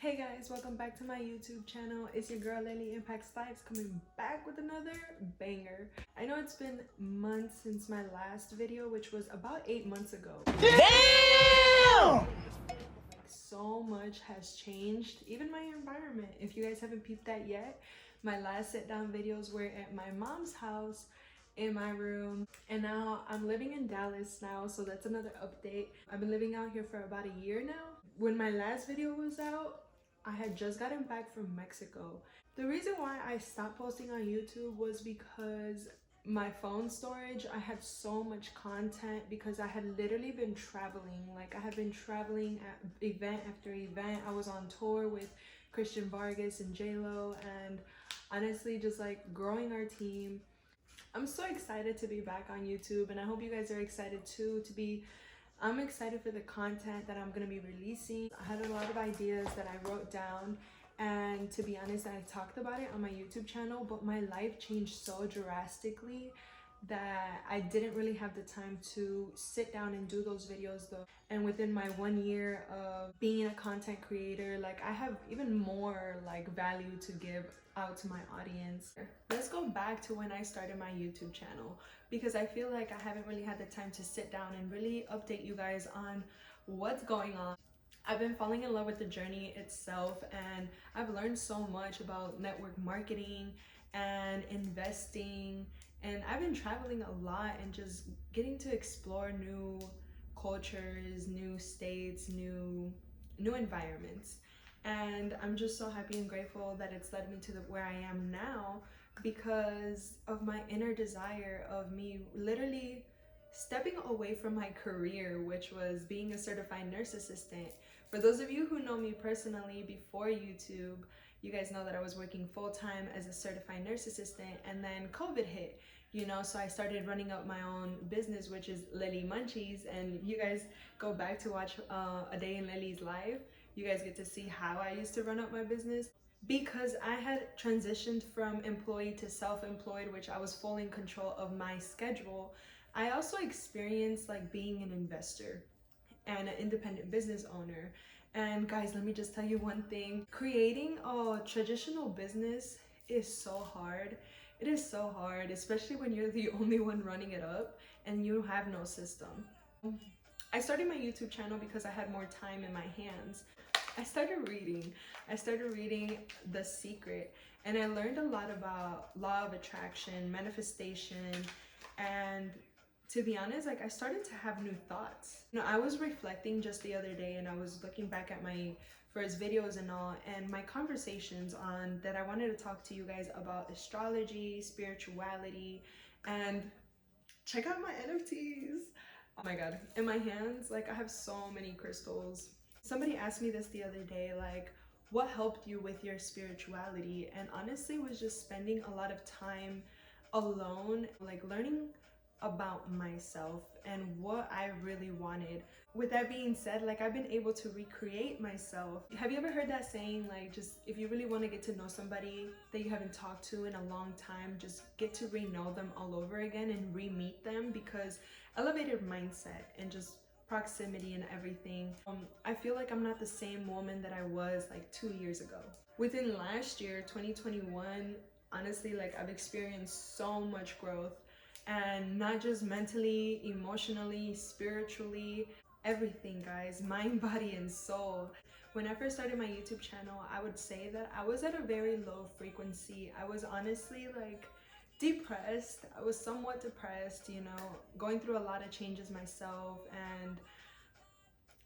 Hey guys, welcome back to my YouTube channel. It's your girl Lelii'S coming back with another banger. I know it's been months since my last video, which was about 8 months ago. Damn! So much has changed, even my environment. If you guys haven't peeped that yet, my last sit down videos were at my mom's house in my room, and now I'm living in Dallas now, so that's another update. I've been living out here for about a year now. When my last video was out, I had just gotten back from Mexico. The reason why I stopped posting on YouTube was because my phone storage, I had so much content because I had literally been traveling. Like, I had been traveling at event after event. I was on tour with Christian Vargas and J-Lo, and honestly just like growing our team. I'm so excited to be back on YouTube, and I hope you guys are excited too I'm excited for the content that I'm going to be releasing. I had a lot of ideas that I wrote down, and to be honest, I talked about it on my YouTube channel, but my life changed so drastically that I didn't really have the time to sit down and do those videos though. And within my 1 year of being a content creator, like, I have even more like value to give out to my audience. Let's go back to when I started my YouTube channel, because I feel like I haven't really had the time to sit down and really update you guys on what's going on. I've been falling in love with the journey itself, and I've learned so much about network marketing and investing, and I've been traveling a lot and just getting to explore new cultures, new states, new environments. And I'm just so happy and grateful that it's led me to where I am now, because of my inner desire of me literally stepping away from my career, which was being a certified nurse assistant. For those of you who know me personally before YouTube, you guys know that I was working full-time as a certified nurse assistant, and then COVID hit, so I started running up my own business, which is Lelii'S, and you guys go back to watch a day in Lelii'S life. You guys get to see how I used to run up my business, because I had transitioned from employee to self-employed, which I was fully in control of my schedule. I also experienced like being an investor and an independent business owner. And guys, let me just tell you one thing. Creating a traditional business is so hard. It is so hard, especially when you're the only one running it up and you have no system. I started my YouTube channel because I had more time in my hands. I started reading The Secret, and I learned a lot about law of attraction, manifestation, and to be honest, like, I started to have new thoughts. I was reflecting just the other day, and I was looking back at my first videos and all, and my conversations on that I wanted to talk to you guys about astrology, spirituality, and check out my NFTs. Oh my god, in my hands, like, I have so many crystals. Somebody asked me this the other day, like, what helped you with your spirituality? And honestly, it was just spending a lot of time alone, like learning about myself and what I really wanted. With that being said, like, I've been able to recreate myself. Have you ever heard that saying, like, just if you really want to get to know somebody that you haven't talked to in a long time, just get to re-know them all over again and re-meet them? Because elevated mindset and just proximity and everything, I feel like I'm not the same woman that I was like 2 years ago. Within last year, 2021, honestly, like, I've experienced so much growth, and not just mentally, emotionally, spiritually, everything, guys, mind, body, and soul. When I first started my YouTube channel, I would say that I was at a very low frequency. I was honestly like depressed. I was somewhat depressed, going through a lot of changes myself, and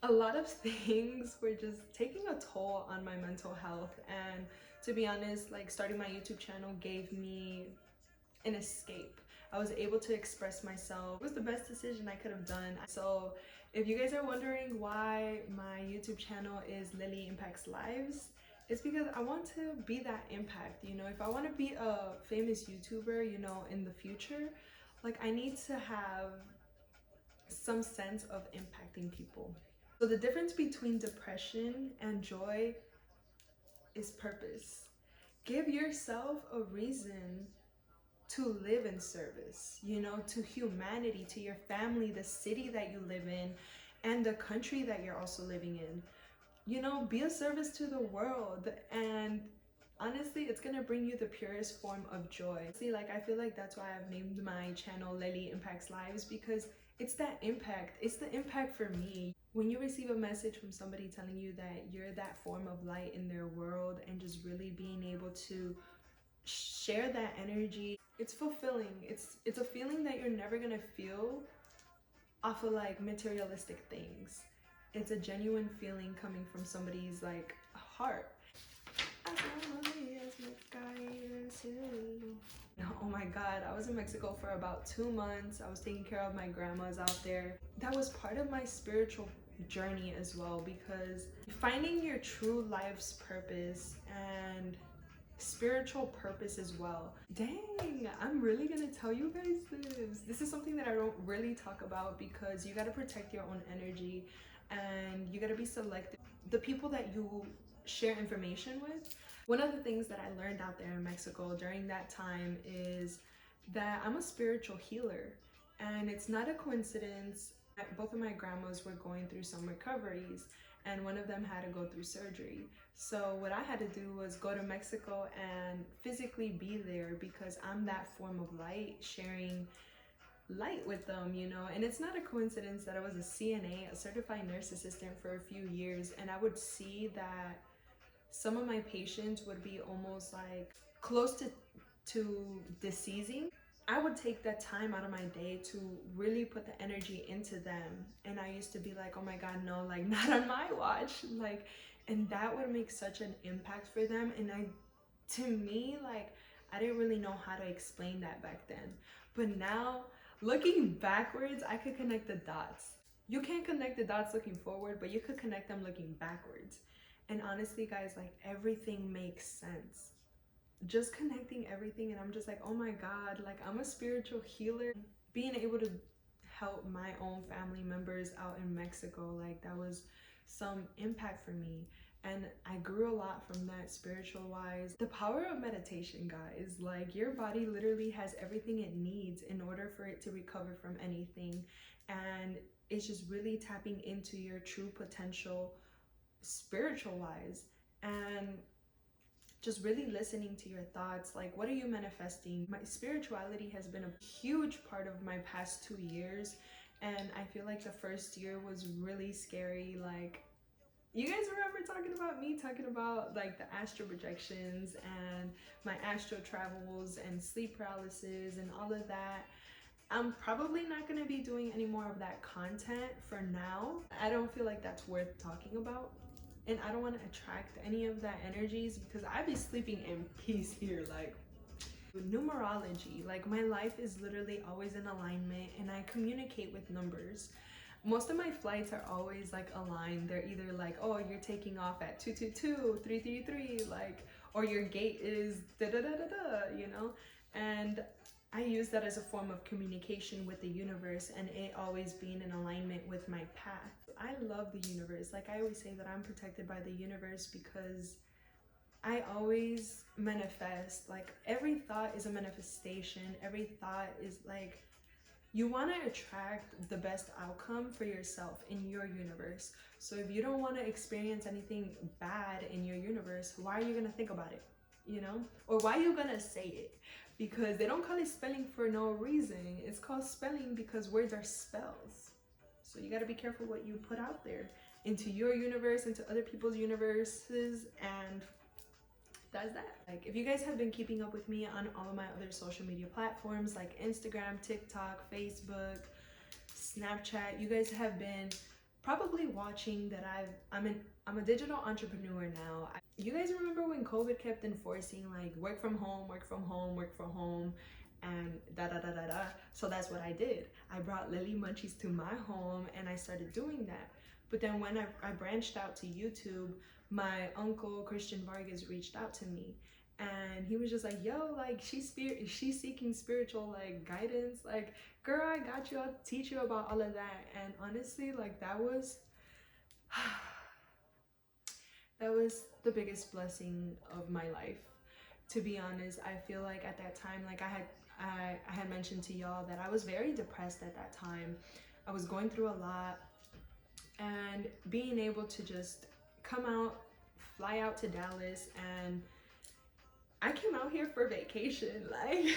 a lot of things were just taking a toll on my mental health. And to be honest, like, starting my YouTube channel gave me an escape. I was able to express myself. It was the best decision I could have done. So if you guys are wondering why my YouTube channel is Lelii'S, it's because I want to be that impact. If I want to be a famous YouTuber, in the future, like, I need to have some sense of impacting people. So the difference between depression and joy is purpose. Give yourself a reason to live in service, to humanity, to your family, the city that you live in, and the country that you're also living in. you know, be a service to the world. And honestly, it's gonna bring you the purest form of joy. See, like, I feel like that's why I've named my channel Leli Impacts Lives, because it's that impact. It's the impact for me. When you receive a message from somebody telling you that you're that form of light in their world, and just really being able to share that energy, it's fulfilling. It's a feeling that you're never gonna feel off of like materialistic things. It's a genuine feeling coming from somebody's like heart. Oh my god, I was in Mexico for about 2 months. I was taking care of my grandmas out there. That was part of my spiritual journey as well, because finding your true life's purpose and spiritual purpose as well. Dang, I'm really gonna tell you guys this. This is something that I don't really talk about, because you gotta protect your own energy and you gotta be selective. The people that you share information with. One of the things that I learned out there in Mexico during that time is that I'm a spiritual healer, and it's not a coincidence that both of my grandmas were going through some recoveries, and one of them had to go through surgery. So what I had to do was go to Mexico and physically be there, because I'm that form of light, sharing light with them, you know. And it's not a coincidence that I was a CNA, a certified nurse assistant, for a few years, and I would see that some of my patients would be almost like close to deceasing. I would take that time out of my day to really put the energy into them. And I used to be like, oh my God, no, like not on my watch. Like, and that would make such an impact for them. And to me, like, I didn't really know how to explain that back then. But now, looking backwards, I could connect the dots. You can't connect the dots looking forward, but you could connect them looking backwards. And honestly, guys, like, everything makes sense. Just connecting everything, and I'm just like, oh my God, like, I'm a spiritual healer. Being able to help my own family members out in Mexico, like, that was some impact for me. And I grew a lot from that spiritual wise. The power of meditation, guys, like, your body literally has everything it needs in order for it to recover from anything. And it's just really tapping into your true potential spiritual wise, and just really listening to your thoughts. Like, what are you manifesting? My spirituality has been a huge part of my past 2 years, and I feel like the first year was really scary. Like, you guys remember talking about like the astral projections and my astral travels and sleep paralysis and all of that. I'm probably not going to be doing any more of that content for now. I don't feel like that's worth talking about, and I don't want to attract any of that energies, because I be sleeping in peace here. Like, numerology, like, my life is literally always in alignment, and I communicate with numbers. Most of my flights are always like aligned. They're either like, oh, you're taking off at 222, 333, like, or your gate is da da da da da, you know. And I use that as a form of communication with the universe, and it always being in alignment with my path. I love the universe. Like, I always say that I'm protected by the universe, because I always manifest. Like, every thought is a manifestation. Every thought is like, you want to attract the best outcome for yourself in your universe. So if you don't want to experience anything bad in your universe, why are you going to think about it? You know? Or why are you going to say it? Because they don't call it spelling for no reason. It's called spelling because words are spells. So you got to be careful what you put out there into your universe, into other people's universes, and that's that. Like, if you guys have been keeping up with me on all of my other social media platforms like Instagram, TikTok, Facebook, Snapchat, you guys have been probably watching that I'm a digital entrepreneur now. You guys remember when COVID kept enforcing like work from home, work from home, work from home, and da da da da da. So that's what I did. I brought Leli Munchies to my home, and I started doing that. But then when I branched out to YouTube, my uncle Christian Vargas reached out to me, and he was just like, yo, like, she's seeking spiritual like guidance. Like, girl, I got you. I'll teach you about all of that. And honestly, like, that was that was the biggest blessing of my life. To be honest, I feel like at that time, like, I had mentioned to y'all that I was very depressed at that time. I was going through a lot, and being able to just come out, fly out to Dallas, and I came out here for vacation. Like,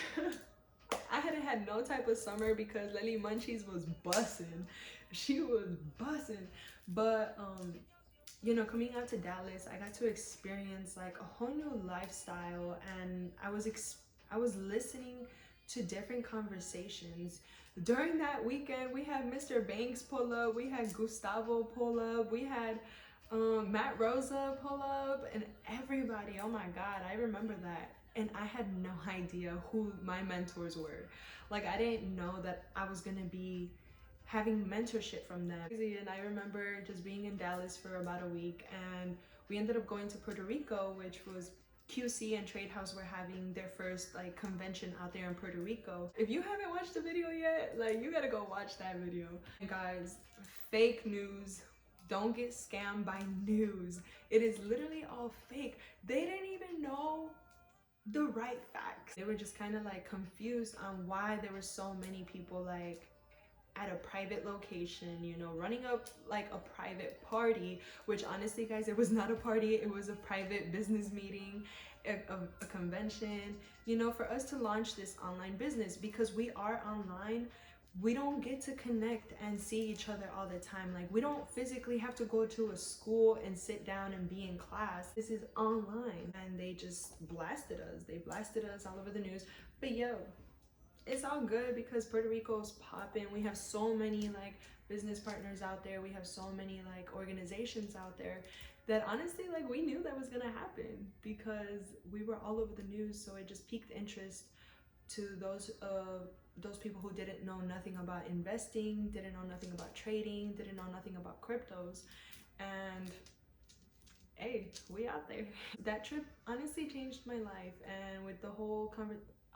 I hadn't had no type of summer because Lelii'S Munchies was bussin'. She was bussin'. But you know, coming out to Dallas, I got to experience like a whole new lifestyle, and I was listening to different conversations. During that weekend, we had Mr. Banks pull up, we had Gustavo pull up, we had Matt Rosa pull up, and everybody. Oh my God, I remember that. And I had no idea who my mentors were. Like, I didn't know that I was gonna be having mentorship from them. And I remember just being in Dallas for about a week, and we ended up going to Puerto Rico, which was QC and Trade House were having their first like convention out there in Puerto Rico. If you haven't watched the video yet, like, you gotta go watch that video. And guys, fake news. Don't get scammed by news. It is literally all fake. They didn't even know the right facts. They were just kind of like confused on why there were so many people like at a private location, you know, running up like a private party, which honestly, guys, it was not a party. It was a private business meeting, a convention, you know, for us to launch this online business. Because we are online, we don't get to connect and see each other all the time. Like, we don't physically have to go to a school and sit down and be in class. This is online. And they just blasted us. They blasted us all over the news. But yo, it's all good because Puerto Rico's popping. We have so many like business partners out there. We have so many like organizations out there that honestly, like, we knew that was gonna happen because we were all over the news. So it just piqued interest to those people who didn't know nothing about investing, didn't know nothing about trading, didn't know nothing about cryptos. And hey, we out there. That trip honestly changed my life, and with the whole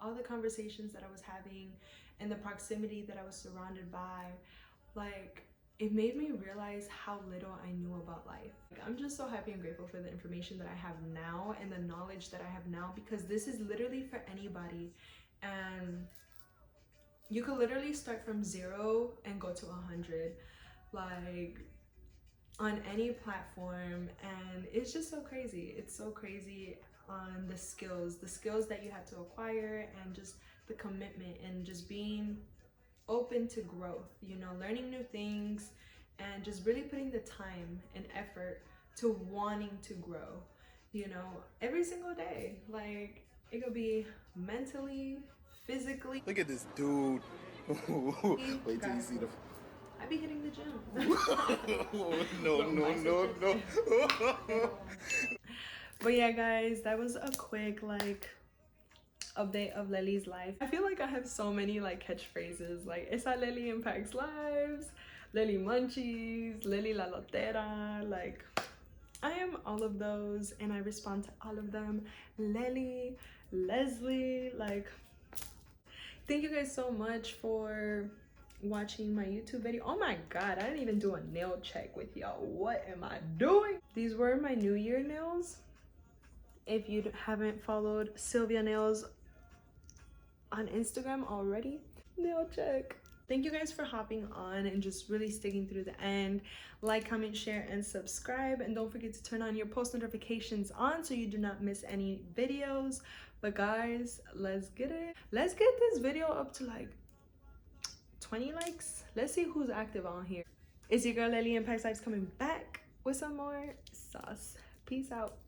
all the conversations that I was having and the proximity that I was surrounded by, like, it made me realize how little I knew about life. Like, I'm just so happy and grateful for the information that I have now and the knowledge that I have now, because this is literally for anybody. And you could literally start from 0 and go to 100, like, on any platform. And it's just so crazy. It's so crazy on the skills that you have to acquire, and just the commitment, and just being open to growth, you know, learning new things, and just really putting the time and effort to wanting to grow, you know, every single day. Like, it could be mentally, physically. Look at this dude. Wait till you see the. I be hitting the gym. No. But yeah, guys, that was a quick like update of Lelii'S life. I feel like I have so many like catchphrases, like esa Lelii'S impacts lives, Lelii'S Munchies, Lelii'S la Lotera. Like, I am all of those, and I respond to all of them. Lelii'S, Leslie, like, thank you guys so much for watching my YouTube video. Oh my God, I didn't even do a nail check with y'all. What am I doing? These were my New Year nails. If you haven't followed Sylvia Nails on Instagram already, nail check. Thank you guys for hopping on and just really sticking through the end. Like, comment, share, and subscribe. And don't forget to turn on your post notifications on so you do not miss any videos. But guys, let's get it. Let's get this video up to like 20 likes. Let's see who's active on here. It's your girl Lelii'S Impacts Lives coming back with some more sauce. Peace out.